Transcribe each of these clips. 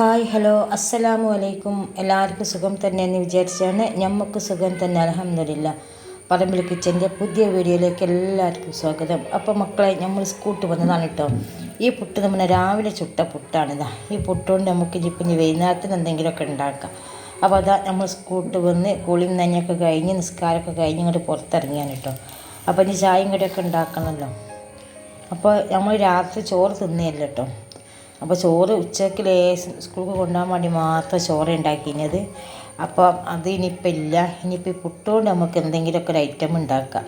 Hi hello അസ്സലാമു അലൈക്കും. എല്ലാവർക്കും സുഖം തന്നെ എന്ന് വിചാരിച്ചാണ്. ഞമ്മക്ക് സുഖം തന്നെ അൽഹംദുലില്ലാ. പറമ്പിൽ കിച്ചൻ്റെ പുതിയ വീഡിയോയിലേക്ക് എല്ലാവർക്കും സ്വാഗതം. അപ്പോൾ മക്കളെ, നമ്മൾ സ്കൂട്ട് വന്നതാണ് കേട്ടോ. ഈ പുട്ട് നമ്മൾ രാവിലെ ചുട്ട പുട്ടാണിതാ. ഈ പുട്ടുകൊണ്ട് നമുക്ക് ഇപ്പം വൈകുന്നേരത്തിന് എന്തെങ്കിലുമൊക്കെ ഉണ്ടാക്കാം. അപ്പോൾ അതാ നമ്മൾ സ്കൂട്ട് വന്ന് കുളിയും നനയൊക്കെ കഴിഞ്ഞ് നിസ്കാരമൊക്കെ കഴിഞ്ഞ് ഇങ്ങോട്ട് പുറത്തിറങ്ങിയാണ് കേട്ടോ. അപ്പോൾ ഇനി ചായയും കടിയൊക്കെ ഉണ്ടാക്കണമല്ലോ. അപ്പോൾ നമ്മൾ രാത്രി ചോറ് തിന്നേല്ല കേട്ടോ. അപ്പോൾ ചോറ് ഉച്ചയ്ക്ക് സ്കൂൾക്ക് കൊണ്ടുപോകാൻ വേണ്ടി മാത്രം ചോറ് ഉണ്ടാക്കിയത്. അപ്പോൾ അത് ഇനിയിപ്പോൾ ഇല്ല. ഇനിയിപ്പോൾ ഈ പുട്ടുകൊണ്ട് നമുക്ക് എന്തെങ്കിലുമൊക്കെ ഒരു ഐറ്റം ഉണ്ടാക്കാം.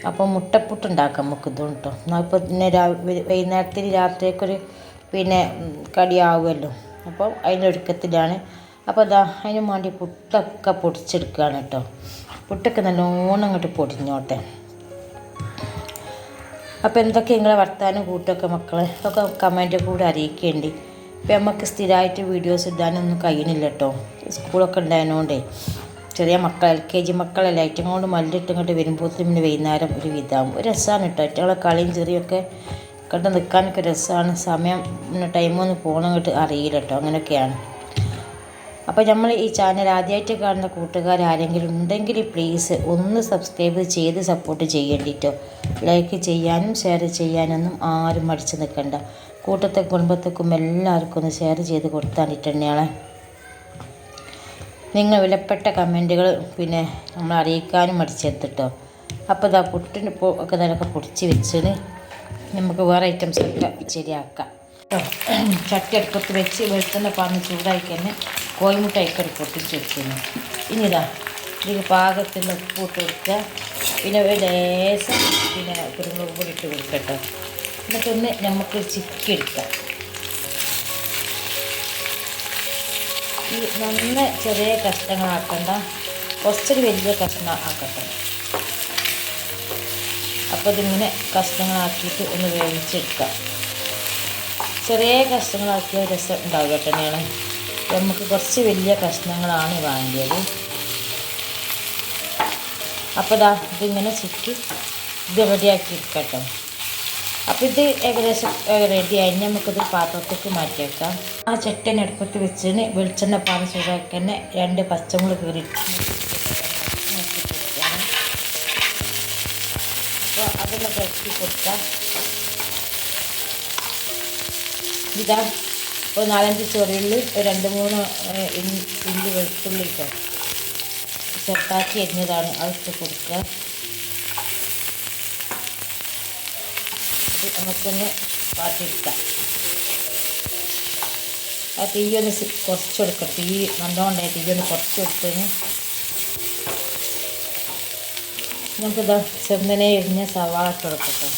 അപ്പോൾ മുട്ടപ്പുട്ട് ഉണ്ടാക്കാം നമുക്ക് ഇതും കേട്ടോ. എന്നാൽ ഇപ്പോൾ പിന്നെ വൈകുന്നേരത്തിന് രാത്രിയൊക്കൊരു കടിയാവുമല്ലോ. അപ്പോൾ അതിനൊരുക്കത്തിലാണ്. അപ്പോൾ അതാ അതിന് വേണ്ടി പുട്ടൊക്കെ പൊടിച്ചെടുക്കുകയാണ് കേട്ടോ. പുട്ടൊക്കെ നല്ലോണം അങ്ങോട്ട് പൊടിഞ്ഞോട്ടെ. അപ്പോൾ എന്തൊക്കെ നിങ്ങളെ വർത്താനം കൂട്ടൊക്കെ മക്കളെ ഒക്കെ കമൻറ്റ് കൂടെ അറിയിക്കേണ്ടി. ഇപ്പം നമുക്ക് സ്ഥിരമായിട്ട് വീഡിയോസ് ഇടാനൊന്നും കഴിയണില്ല കേട്ടോ. സ്കൂളൊക്കെ ഉണ്ടായതുകൊണ്ടേ ചെറിയ മക്കൾ LKG മക്കളല്ലേ, ഐറ്റം കൊണ്ട് മല്ലിട്ട് ഇങ്ങോട്ട് വരുമ്പോഴത്തേക്കും പിന്നെ വൈകുന്നേരം ഒരു വിധാവും ഒരു രസമാണ് കേട്ടോ. ഏറ്റവും കളിയും ചെറിയൊക്കെ കണ്ട് നിൽക്കാനൊക്കെ രസമാണ്. സമയം ടൈമൊന്നും പോകണങ്ങോട്ട് അറിയില്ല കേട്ടോ. അങ്ങനെയൊക്കെയാണ്. അപ്പോൾ നമ്മൾ ഈ ചാനൽ ആദ്യമായിട്ട് കാണുന്ന കൂട്ടുകാരാരെങ്കിലും ഉണ്ടെങ്കിൽ പ്ലീസ് ഒന്ന് സബ്സ്ക്രൈബ് ചെയ്ത് സപ്പോർട്ട് ചെയ്യേണ്ടിട്ടോ. ലൈക്ക് ചെയ്യാനും ഷെയർ ചെയ്യാനൊന്നും ആരും മടിച്ച് നിൽക്കണ്ട. കൂട്ടത്തെ കുടുംബത്തേക്കും എല്ലാവർക്കും ഒന്ന് ഷെയർ ചെയ്ത് കൊടുത്താണ്ടിട്ടുണ്ടെയാളെ നിങ്ങൾ വിലപ്പെട്ട കമൻറ്റുകൾ നമ്മൾ അറിയിക്കാനും മടിച്ചെടുത്തിട്ടോ. അപ്പോൾ ഇതാ പുട്ടിന് ഒക്കെ നിലക്കെ പൊടിച്ച് വെച്ചിന് നമുക്ക് വേറെ ഐറ്റംസൊക്കെ ശരിയാക്കാം. ചട്ടി അടുപ്പത്ത് വെച്ച് വെളിച്ചെണ്ണ പറഞ്ഞ് ചൂടാക്കി തന്നെ കോഴിമുട്ട അയക്കറി പൊട്ടിച്ച് വെക്കുന്നു. ഇനിതാ ഇതിന് പാകത്തിന് ഉപ്പ് ഇട്ട് കൊടുക്കുക. പിന്നെ ഒരു ലേശം കുരുമുളക് പൊടി ഇട്ട് കൊടുക്കട്ടോ. എന്നിട്ടൊന്ന് നമുക്ക് ചിക്കി എടുക്കാം. ഈ നന്ന ചെറിയ കഷ്ണങ്ങളാക്കണ്ട, കുറച്ചൊരു വലിയ കഷ്ണം ആക്കട്ടെ. അപ്പോൾ ഇതിങ്ങനെ കഷ്ണങ്ങളാക്കിയിട്ട് ഒന്ന് വേവിച്ചെടുക്കാം. ചെറിയ കഷ്ണങ്ങളാക്കിയ രസം ഉണ്ടാവുക തന്നെയാണ്. നമുക്ക് കുറച്ച് വലിയ കഷ്ണങ്ങളാണ് വേണ്ടിയത്. അപ്പോൾ ഇതാ ഇതിങ്ങനെ ചുറ്റി ഇത് റെഡിയാക്കി എടുക്കട്ടോ. അപ്പോൾ ഇത് ഏകദേശം റെഡിയായി. നമുക്കിത് പാത്രത്തേക്ക് മാറ്റി വെക്കാം. ആ ചട്ടൻ അടുപ്പത്ത് വെച്ചിന് വെളിച്ചെണ്ണ പാന് ചൂടാക്കി തന്നെ 2 പച്ചമുളക് കീറി അപ്പോൾ അതെല്ലാം പുരട്ടി കൊടുക്കാം. ഇതാ ഒരു 4-5 ചെറിയുള്ളി, ഒരു 2-3 ഇല്ലി വെളുത്തുള്ളി ഇട്ടോ ചെറുതാക്കി അരിഞ്ഞതാണ്. അതിട്ട് കൊടുക്കുക. ഇത് നമുക്കൊന്ന് വാട്ടിയെടുക്കാം. ആ തീയൊന്ന് കുറച്ചെടുക്കണം. തീ നല്ലോണ്ടായി തീയൊന്ന് കുറച്ചെടുത്തതിന് നമുക്കിതാ ചെറുങ്ങനെ എരിഞ്ഞ സവാള ഇട്ട് കൊടുക്കട്ടോ.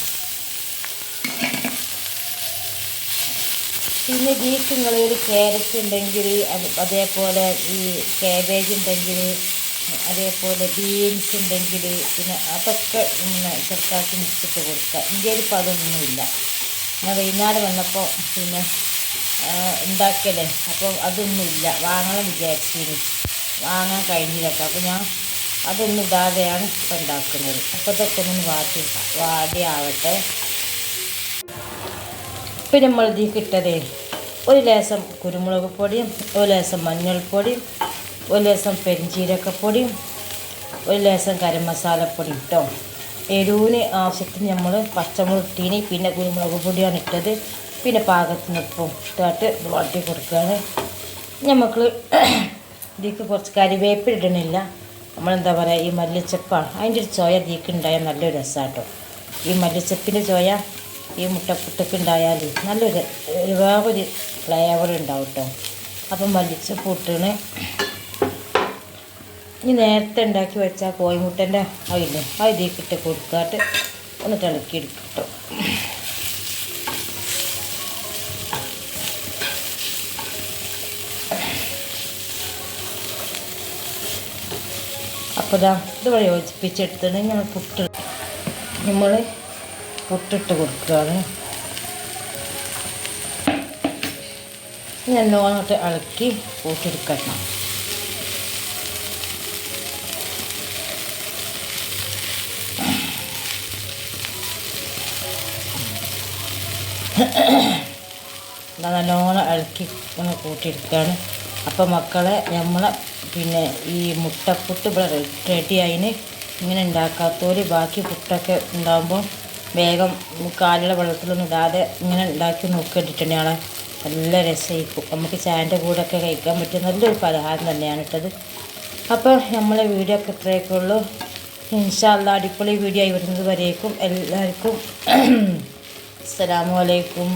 പിന്നെ ഇതിലേക്ക് നിങ്ങളൊരു ക്യാരറ്റ് ഉണ്ടെങ്കിൽ അതേപോലെ ഈ കാബേജ് ഉണ്ടെങ്കിൽ അതേപോലെ ബീൻസ് ഉണ്ടെങ്കിൽ പിന്നെ അതൊക്കെ ചെറുതാക്കി മിക്സിട്ട് കൊടുക്കുക. ഇന്ത്യയിൽ ഇപ്പോൾ അതൊന്നുമില്ല. ഞാൻ വൈകുന്നേരം വന്നപ്പോൾ ഉണ്ടാക്കിയല്ലേ, അപ്പോൾ അതൊന്നുമില്ല. വാങ്ങണം വിചാരിച്ചിന്, വാങ്ങാൻ കഴിഞ്ഞില്ലട്ടോ. അപ്പോൾ ഞാൻ അതൊന്നും ഇടാതെയാണ് ഇപ്പോൾ ഉണ്ടാക്കുന്നത്. അപ്പോൾ ഇതൊക്കെ ഒന്ന് വാടിയാവട്ടെ. ഇപ്പം നമ്മൾ ഇതിലേക്ക് ഇട്ടതേ ഒരു ലേശം കുരുമുളക് പൊടിയും, ഒരു ലേശം മഞ്ഞൾപ്പൊടിയും, ഒരു ലേശം പെരിഞ്ചീരകപ്പൊടിയും, ഒരു ലേശം ഗരം മസാലപ്പൊടി ഇട്ടോ. എരിവിന് ആവശ്യത്തിന് നമ്മൾ പച്ചമുളക് ഇട്ടീന്, പിന്നെ കുരുമുളക് പൊടിയാണ് ഇട്ടത്. പിന്നെ പാകത്തിന് ഉപ്പും ഇട്ടിട്ട് ഇത് വാട്ടി കൊടുക്കുകയാണ്. നമുക്ക് ഇതിലേക്ക് കുറച്ച് കരിവേപ്പില ഇടണില്ല. നമ്മളെന്താ പറയുക, ഈ മല്ലിച്ചപ്പാണ് അതിൻ്റെ ഒരു ചോയ ഇതിലേക്ക് ഉണ്ടായാൽ നല്ലൊരു രസമാട്ടോ. ഈ മല്ലിച്ചപ്പിൻ്റെ ചോയ ഈ മുട്ടപ്പുട്ടൊക്കെ ഉണ്ടായാൽ നല്ലൊരു വേറൊരു ഫ്ലേവർ ഉണ്ടാവും കേട്ടോ. അപ്പം മല്ലിച്ചപ്പ് ഇട്ടാണ്. ഇനി നേരത്തെ ഉണ്ടാക്കി വെച്ചാൽ കോഴിമുട്ടൻ്റെ അതില്ലേ അത് ഇതിക്കിട്ട് കൊടുക്കാട്ട് ഒന്ന് ഇളക്കിയെടുക്കും കേട്ടോ. അപ്പോൾ ഇതാ ഇത് യോജിപ്പിച്ചെടുത്തിട്ട് നമ്മൾ പുട്ടിട്ട് കൊടുക്കുകയാണ്. നല്ലോണം ഇളക്കി കൂട്ടിയെടുക്കണം. നല്ലോണം ഇളക്കി ഒന്ന് കൂട്ടിയെടുക്കുകയാണ്. അപ്പോൾ മക്കളെ നമ്മളെ ഈ മുട്ടപ്പുട്ട് ഇവിടെ റെഡി ആയിന്. ഇങ്ങനെ ഉണ്ടാക്കാത്തവർ ബാക്കി പുട്ടൊക്കെ ഉണ്ടാകുമ്പോൾ വേഗം കാലുള്ള വെള്ളത്തിലൊന്നും ഇടാതെ ഇങ്ങനെ ഉണ്ടാക്കി നോക്കിയിട്ടുണ്ടെങ്കിൽ നല്ല രസമായിരിക്കും. നമുക്ക് ചായൻ്റെ കൂടെയൊക്കെ കഴിക്കാൻ പറ്റിയ നല്ലൊരു പലഹാരം തന്നെയാണ് ഇട്ടത്. അപ്പോൾ നമ്മളെ വീഡിയോ ഒക്കെ ഇത്രയൊക്കെ ഉള്ളൂ. ഇൻഷാ അല്ലാഹ് അടിപൊളി വീഡിയോ ആയി വരുന്നത് വരേക്കും എല്ലാവർക്കും അസ്സലാമു അലൈക്കും.